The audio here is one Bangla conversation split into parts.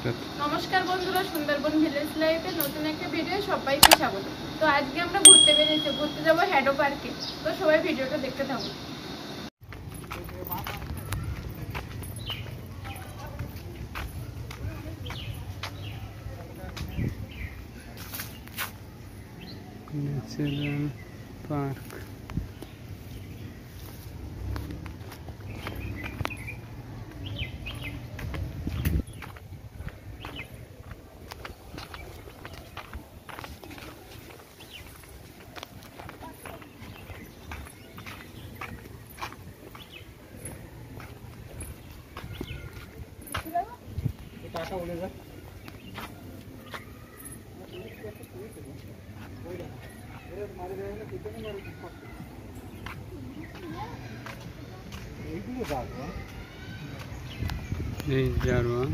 নমস্কার বন্ধুরা, সুন্দরবন ভিলেজ লাইফে নতুন একটা ভিডিও সবাইকে স্বাগত। তো আজকে আমরা ঘুরতে বেরিয়েছি, ঘুরতে যাব হ্যাডো পার্কে। তো সবাই ভিডিওটা দেখতে থাকুন। ন্যাচারাল পার্ক টাকা বলে যাক এই জারোয়া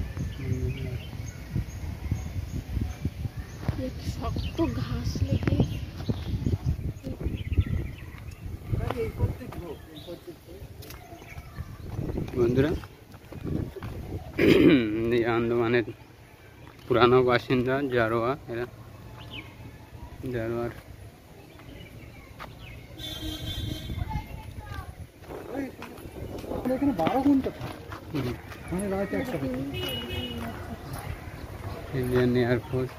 শক্ত ঘাস লেগে বন্ধুরা এই আন্দামানের পুরানো বাসিন্দা জারোয়া, এরা জারোয়ার এখানে 12 ঘন্টা মানে রাত 1টা ইন্ডিয়ান এয়ারফোর্স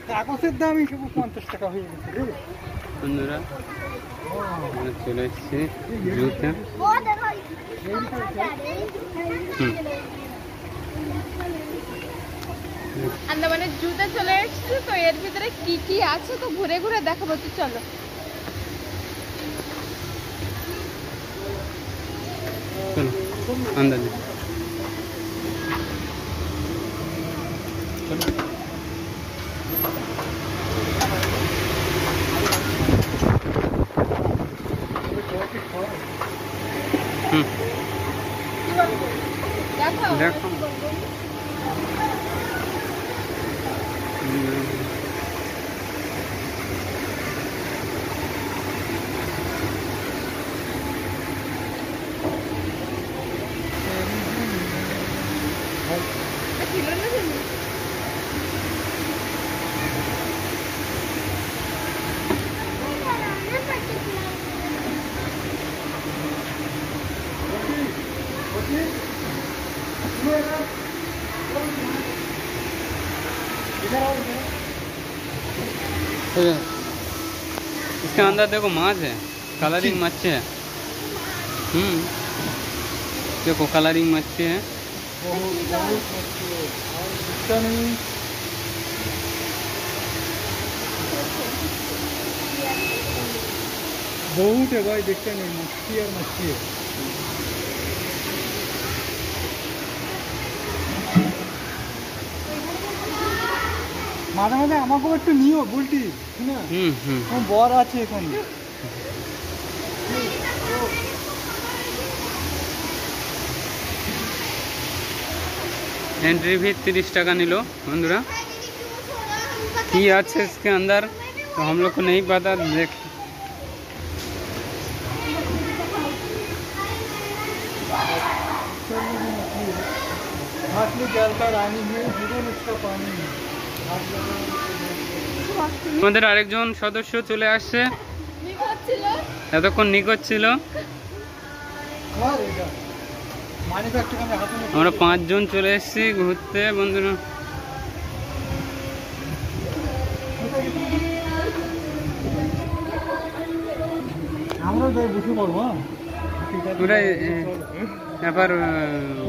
কাগজের দাম হিসেবে 50 টাকা হয়ে গেছে। বন্ধুরা আমরা চলে এসেছি জুতে। আন্দামানের জুতে চলে এসেছি। তো এর ভিতরে কি কি আছে তো ঘুরে ঘুরে দেখাবো, তো চলো। চলো আন্দাজে দেখো। इसके अंदर देखो माछ है, कलरिंग मच्छी है। देखो कलरिंग मच्छी है। बहुत है भाई, देखते नहीं मच्छी और मच्छी है। মাঝে মাঝে আমাকেও একটু নিও বুলটি, না বর আছে এখানে। एंट्री भी 30 टका निलो बंधुरा। की আছে इसके अंदर तो हम लोग को नहीं पता। देख मछली जलता रानी है, जीवन उसका पानी है। আমাদের আরেকজন সদস্য চলে আসছে, এতক্ষণ নিখোঁজ ছিল। আমরা 5 জন চলে এসেছি ঘুরতে বন্ধুরা। पूरा यहाँ पर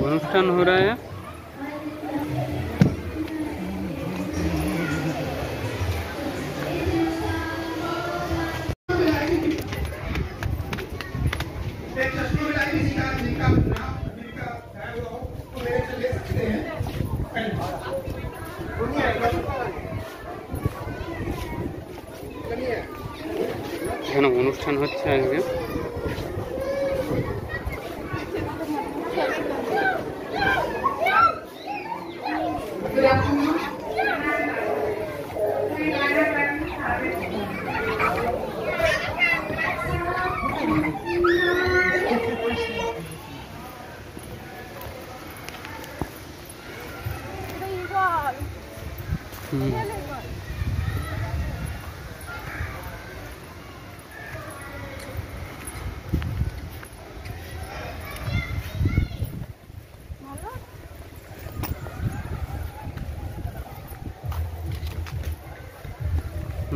অনুষ্ঠান हो रहा है। এখানে অনুষ্ঠান হচ্ছে আজকে।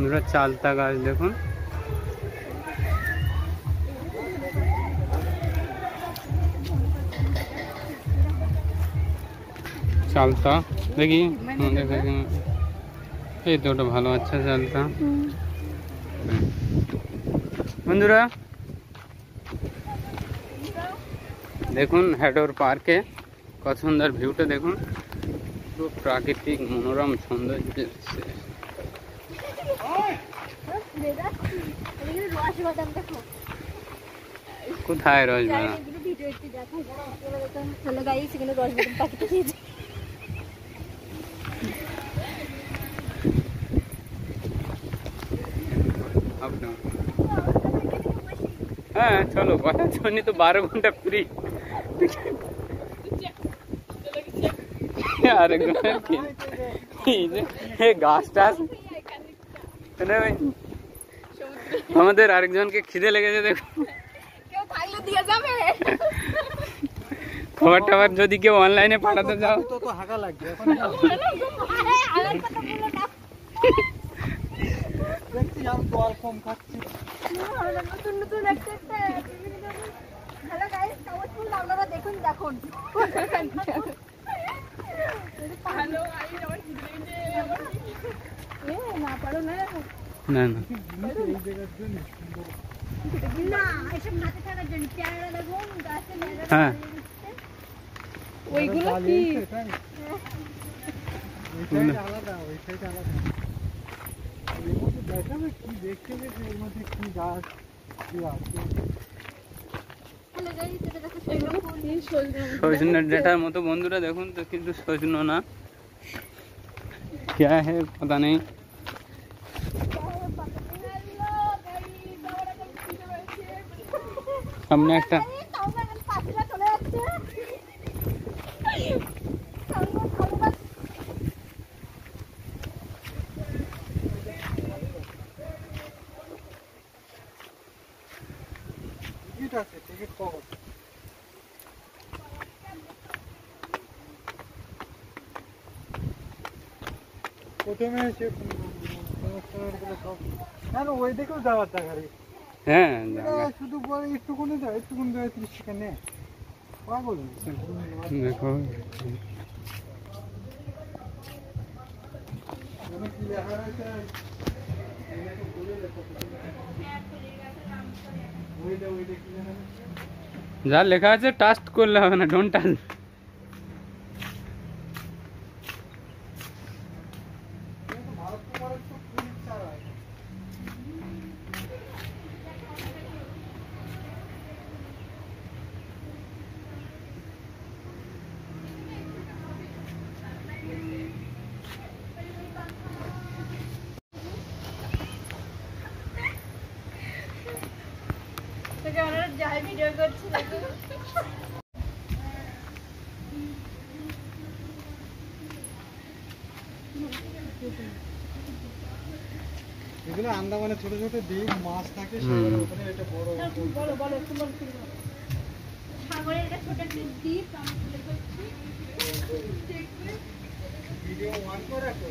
বন্ধুরা চালতা গাছ দেখুন। চালতা দেখি এই তো ওটা ভালো, আচ্ছা চালতা। বন্ধুরা দেখুন হেডোর পার্কে কত সুন্দর ভিউটা দেখুন, পুরো প্রাকৃতিক মনোরম সৌন্দর্য। কোথায় রসবাদা? হ্যাঁ চলো, বসার জন্য তো 12 ঘন্টা ফ্রি। গাছ টাছ আমাদের আরেকজনকে খিদে লেগেছে দেখুন, খাবার টাবার যদি কেউ অনলাইনে পাঠাতে চাও তো হাঁকা লাগবে। দেখছি আমি তো আর কম খাচ্ছি। না না হ্যাঁ ওইগুলো কি আলাদা, ওই সাইড আলাদা। দেখাবে কি দেখতে গেছে এর মধ্যে কি গাছ কি আছে। সজনে ডাঁটার মতো বন্ধুরা দেখুন তো, কিন্তু সজনো না, क्या है पता नहीं। সামনে একটা টিকিট আছে, টিকিট কখন? প্রথমে এসে না ওই দিকেও যাওয়ার জায়গা রে। হ্যাঁ শুধু বলে একটুকুনি যায়, একটুকুনি যায় 30 টাকা নেয়। পাগল দেখো কি লেখা রয়েছে? যা লেখা আছে টাস্ট করলে হবে না, ডোন্ট টাচ। যাই ভিডিও করছি এগুলো আন্দামানে ছোট ছোট দ্বীপ মাছ থাকে, সেগুলোর উপরে এটা বড় বলো বলো সাগরের এটা ছোট একটা দ্বীপ আমি তুলে করছি ভিডিও অন করে রাখো।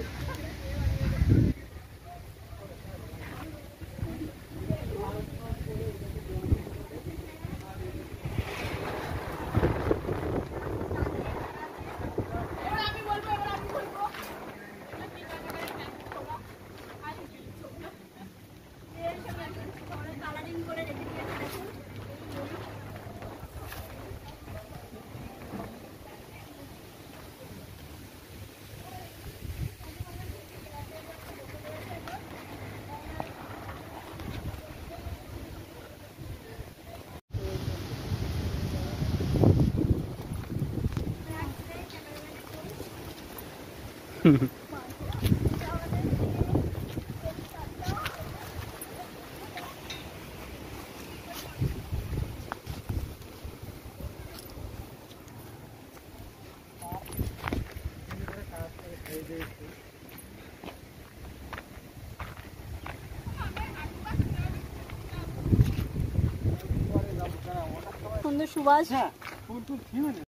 সুন্দর সুবাস। হ্যাঁ ফুল ফুল কি মানে